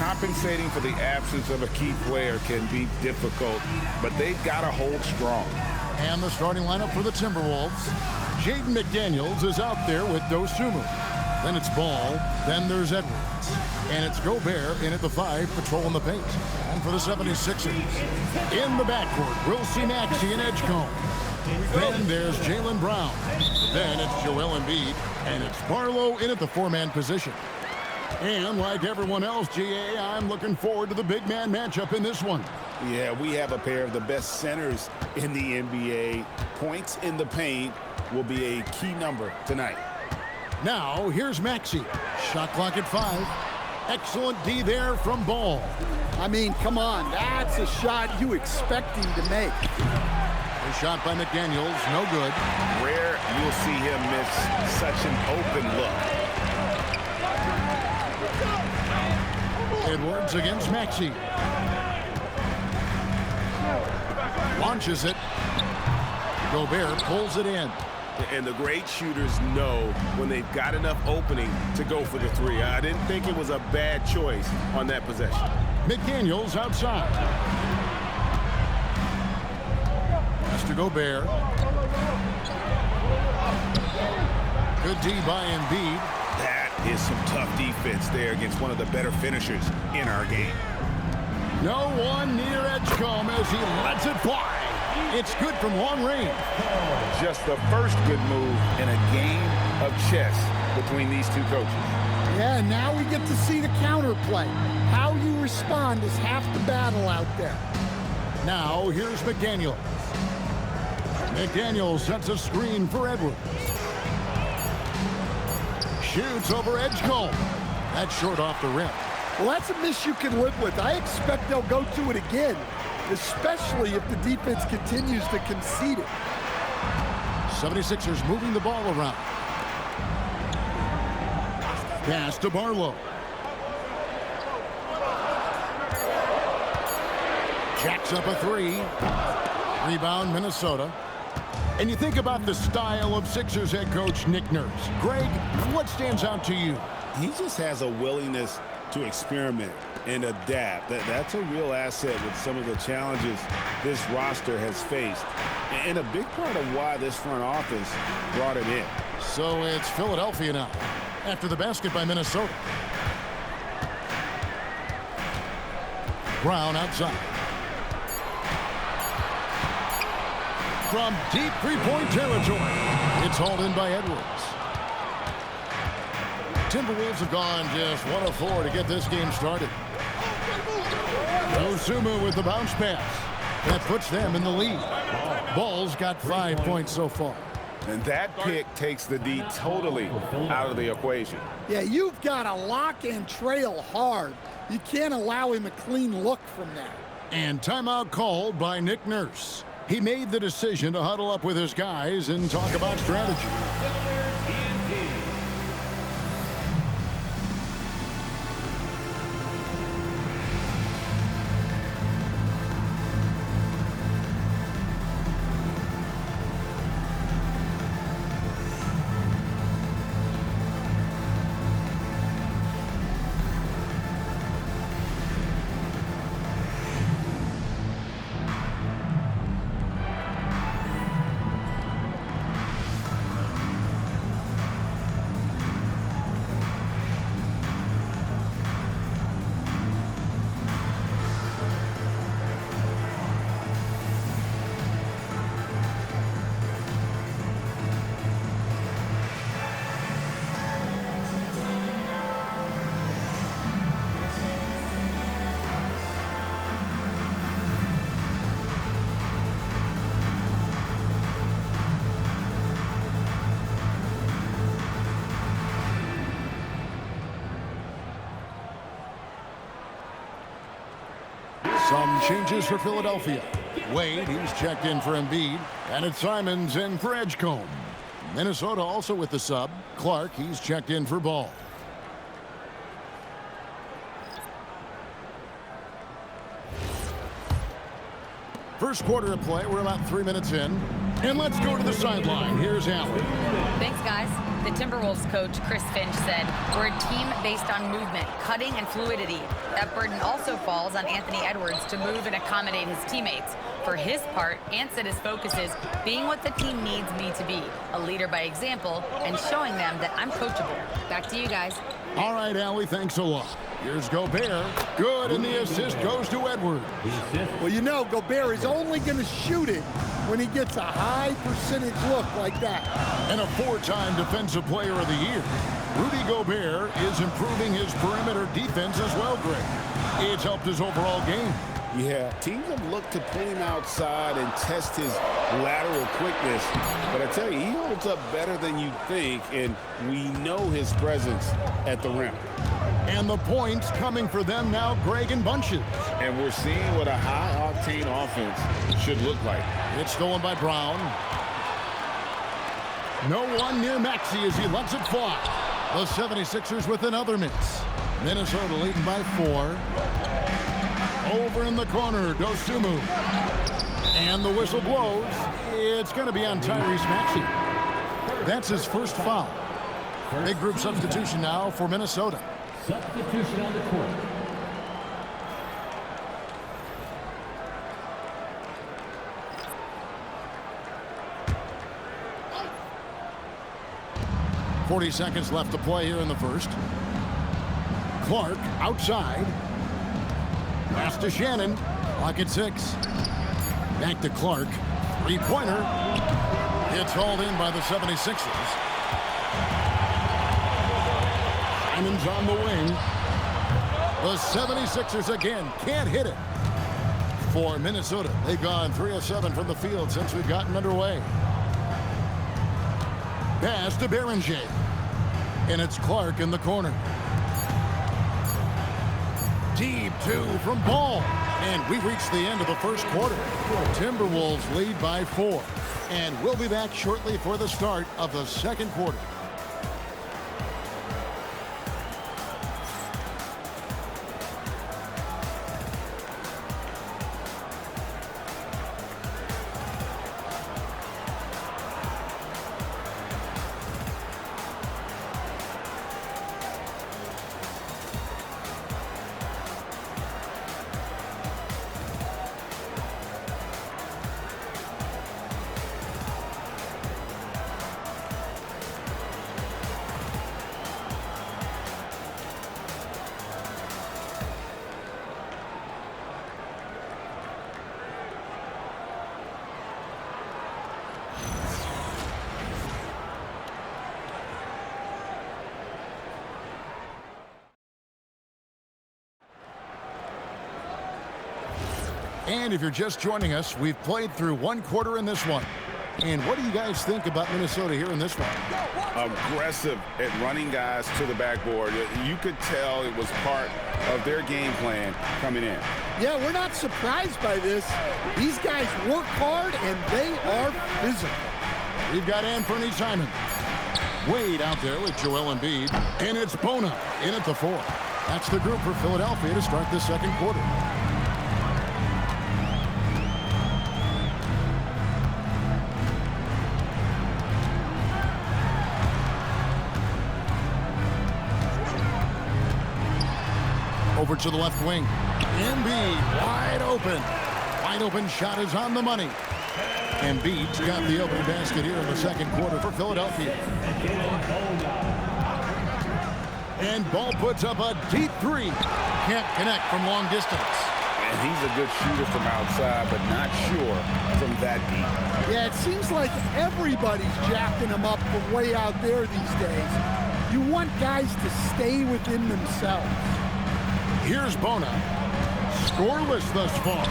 compensating for the absence of a key player can be difficult, but they've got to hold strong. And the starting lineup for the Timberwolves. Jaden McDaniels is out there with Dosunmu. Then it's Ball. Then there's Edwards. And it's Gobert in at the 5, patrolling the paint. And for the 76ers, in the backcourt, we'll see Maxey and Edgecombe. Then there's Jaylen Brown. Then it's Joel Embiid. And it's Barlow in at the 4-man position. And like everyone else, GA, I'm looking forward to the big man matchup in this one. Yeah, we have a pair of the best centers in the NBA. Points in the paint will be a key number tonight. Now, here's Maxey. Shot clock at 5. Excellent D there from Ball. I mean, come on. That's a shot you expect him to make. A shot by McDaniels, no good. Rare you'll see him miss such an open look. Edwards against Maxey. Launches it. Gobert pulls it in. And the great shooters know when they've got enough opening to go for the 3. I didn't think it was a bad choice on that possession. McDaniels outside. Pass to Gobert. Good D by Embiid. That is some tough defense there against one of the better finishers in our game. No one near Edgecombe as he lets it fly. It's good from long range. Just the first good move in a game of chess between these two coaches. Yeah, now we get to see the counterplay. How you respond is half the battle out there. Now, here's McDaniels. McDaniels sets a screen for Edwards. Shoots over Edgecombe. That's short off the rim. Well, that's a miss you can live with. I expect they'll go to it again, especially if the defense continues to concede it. 76ers moving the ball around. Pass to Barlow. Jacks up a 3. Rebound, Minnesota. And you think about the style of Sixers head coach Nick Nurse. Greg, what stands out to you? He just has a willingness to experiment and adapt. That's a real asset with some of the challenges this roster has faced. And a big part of why this front office brought him in. So it's Philadelphia now, after the basket by Minnesota. Brown outside. From deep three-point territory, it's hauled in by Edwards. Timberwolves have gone just 1 of 4 to get this game started. Dosunmu with the bounce pass. That puts them in the lead. Ball's got 5 points so far. And that pick takes the D totally out of the equation. Yeah, you've got to lock and trail hard. You can't allow him a clean look from that. And timeout called by Nick Nurse. He made the decision to huddle up with his guys and talk about strategy. Some changes for Philadelphia. Wade, he's checked in for Embiid. And it's Simons in for Edgecombe. Minnesota also with the sub. Clark, he's checked in for Ball. First quarter of play, we're about 3 minutes in. And let's go to the sideline. Here's Allen. Thanks, guys. The Timberwolves coach, Chris Finch, said, "We're a team based on movement, cutting, and fluidity. That burden also falls on Anthony Edwards to move and accommodate his teammates. For his part, Ant said his focus is being what the team needs me to be, a leader by example, and showing them that I'm coachable." Back to you guys. All right, Allie, thanks a lot. Here's Gobert. Good, and the assist goes to Edwards. Well, you know, Gobert is only going to shoot it when he gets a high percentage look like that. And a 4-time Defensive Player of the Year. Rudy Gobert is improving his perimeter defense as well, Greg. It's helped his overall game. Yeah, teams have looked to pull him outside and test his lateral quickness. But I tell you, he holds up better than you think, and we know his presence at the rim. And the points coming for them now, Greg, in bunches. And we're seeing what a high-octane offense should look like. It's stolen by Brown. No one near Maxey as he lets it fly. The 76ers with another miss. Minnesota leading by 4. Over in the corner, Dosunmu. And the whistle blows. It's going to be on Tyrese Maxey. That's his first foul. Big group substitution now for Minnesota. Substitution on the court. .40 seconds left to play here in the first. Clark outside. Pass to Shannon. Clock at 6. Back to Clark. Three-pointer. It's hauled in by the 76ers. Simon's on the wing. The 76ers again can't hit it. For Minnesota, they've gone 3 of 7 from the field since we've gotten underway. Pass to Berenger. And it's Clark in the corner. Deep 2 from Ball. And we've reached the end of the first quarter. Timberwolves lead by 4. And we'll be back shortly for the start of the second quarter. And if you're just joining us, we've played through one quarter in this one. And what do you guys think about Minnesota here in this one? Aggressive at running guys to the backboard. You could tell it was part of their game plan coming in. Yeah, we're not surprised by this. These guys work hard, and they are physical. We've got Anthony Simons. Wade out there with Joel Embiid. And it's Bona in at the 4. That's the group for Philadelphia to start the second quarter. Over to the left wing. Embiid wide open. Wide open shot is on the money. Embiid's got the opening basket here in the second quarter for Philadelphia. And Ball puts up a deep 3. Can't connect from long distance. And he's a good shooter from outside, but not sure from that deep. Yeah, it seems like everybody's jacking them up from way out there these days. You want guys to stay within themselves. Here's Bona. Scoreless thus far.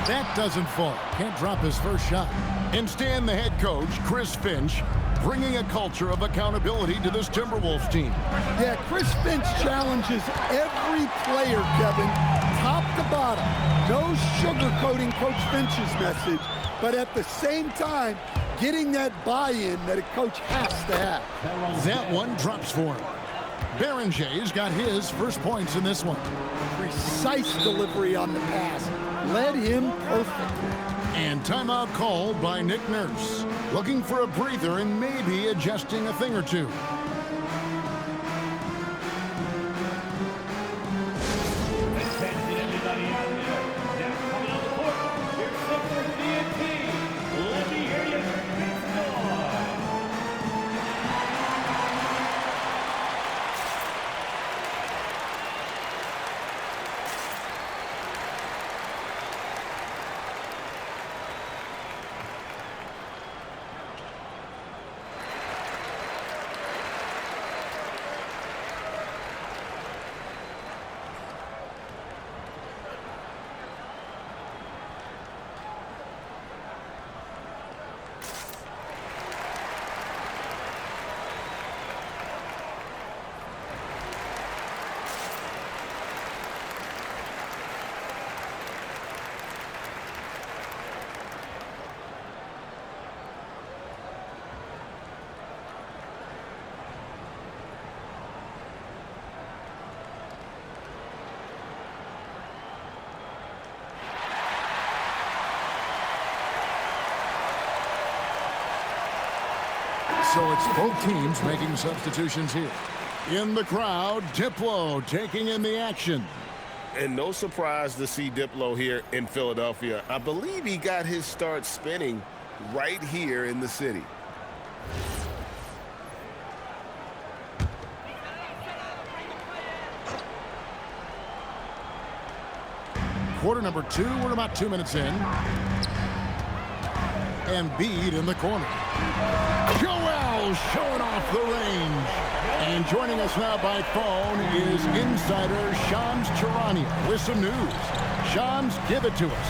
That doesn't fall. Can't drop his first shot. Instead, the head coach, Chris Finch, bringing a culture of accountability to this Timberwolves team. Yeah, Chris Finch challenges every player, Kevin, top to bottom. No sugarcoating Coach Finch's message, but at the same time, getting that buy-in that a coach has to have. That one drops for him. Berenger's got his first points in this one. Precise delivery on the pass. Led him perfectly. And timeout called by Nick Nurse. Looking for a breather and maybe adjusting a thing or two. Attention, everybody out there. Now coming on the court, here's Clippers DNP. Let me hear you make noise. So it's both teams making substitutions here. In the crowd, Diplo taking in the action. And no surprise to see Diplo here in Philadelphia. I believe he got his start spinning right here in the city. Quarter number 2, we're about 2 minutes in. Embiid in the corner. Joel showing off the range. And joining us now by phone is insider Shams Charania with some news. Shams, give it to us.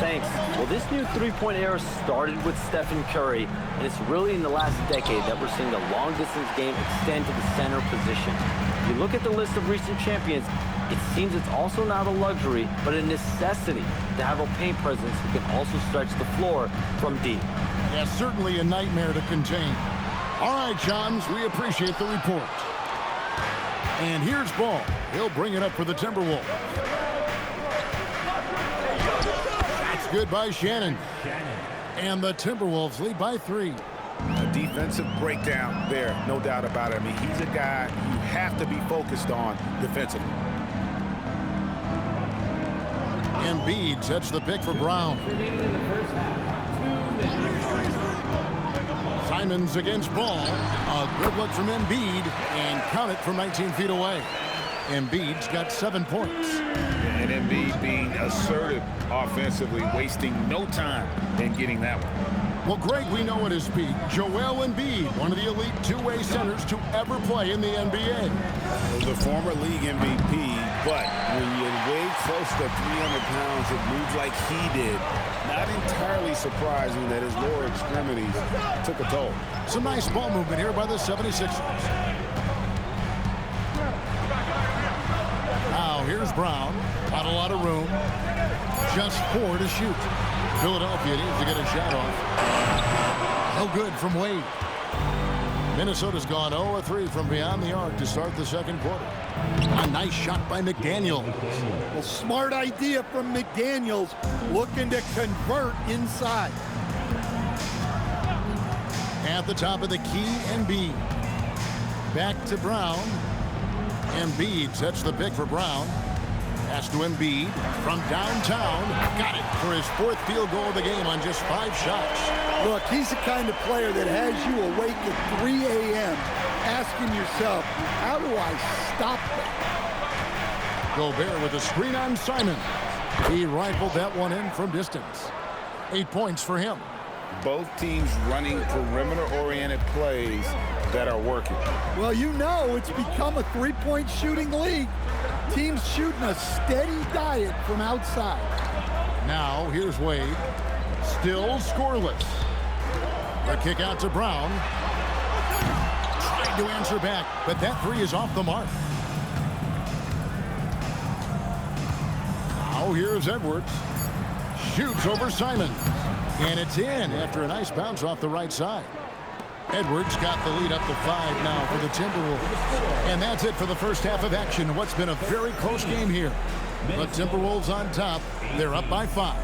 Thanks. Well, this new three-point era started with Stephen Curry, and it's really in the last decade that we're seeing the long-distance game extend to the center position. If you look at the list of recent champions, it seems it's also not a luxury, but a necessity to have a paint presence who can also stretch the floor from deep. Yeah, certainly a nightmare to contain. All right, Shams, we appreciate the report. And here's Ball. He'll bring it up for the Timberwolves. That's good by Shannon. And the Timberwolves lead by 3. A defensive breakdown there, no doubt about it. I mean, he's a guy you have to be focused on defensively. Embiid sets the pick for Brown. Simons against Ball. A good look from Embiid, and count it from 19 feet away. Embiid's got 7 points. And Embiid being assertive offensively, wasting no time in getting that one. Well, Greg, we know at his peak, Joel Embiid, one of the elite two-way centers to ever play in the NBA. The former league MVP, but when you weigh close to 300 pounds, it moves like he did. Not entirely surprising that his lower extremities took a toll. Some nice ball movement here by the 76ers. Now, here's Brown. Not a lot of room. Just 4 to shoot. Philadelphia needs to get a shot off. No good from Wade. Minnesota's gone 0-3 from beyond the arc to start the second quarter. A nice shot by McDaniels. Well, smart idea from McDaniels, looking to convert inside. At the top of the key, Embiid. Back to Brown. Embiid sets the pick for Brown. Pass to Embiid from downtown. Got it for his 4th field goal of the game on just 5 shots. Look, he's the kind of player that has you awake at 3 a.m. asking yourself, how do I stop that? Gobert with a screen on Simon. He rifled that one in from distance. 8 points for him. Both teams running perimeter-oriented plays that are working. Well, you know it's become a three-point shooting league. Teams shooting a steady diet from outside. Now, here's Wade. Still scoreless. The kick out to Brown. Tried to answer back, but that 3 is off the mark. Now, here's Edwards. Shoots over Simon. And it's in after a nice bounce off the right side. Edwards got the lead up to 5 now for the Timberwolves. And that's it for the first half of action. What's been a very close game here. The Timberwolves on top. They're up by 5.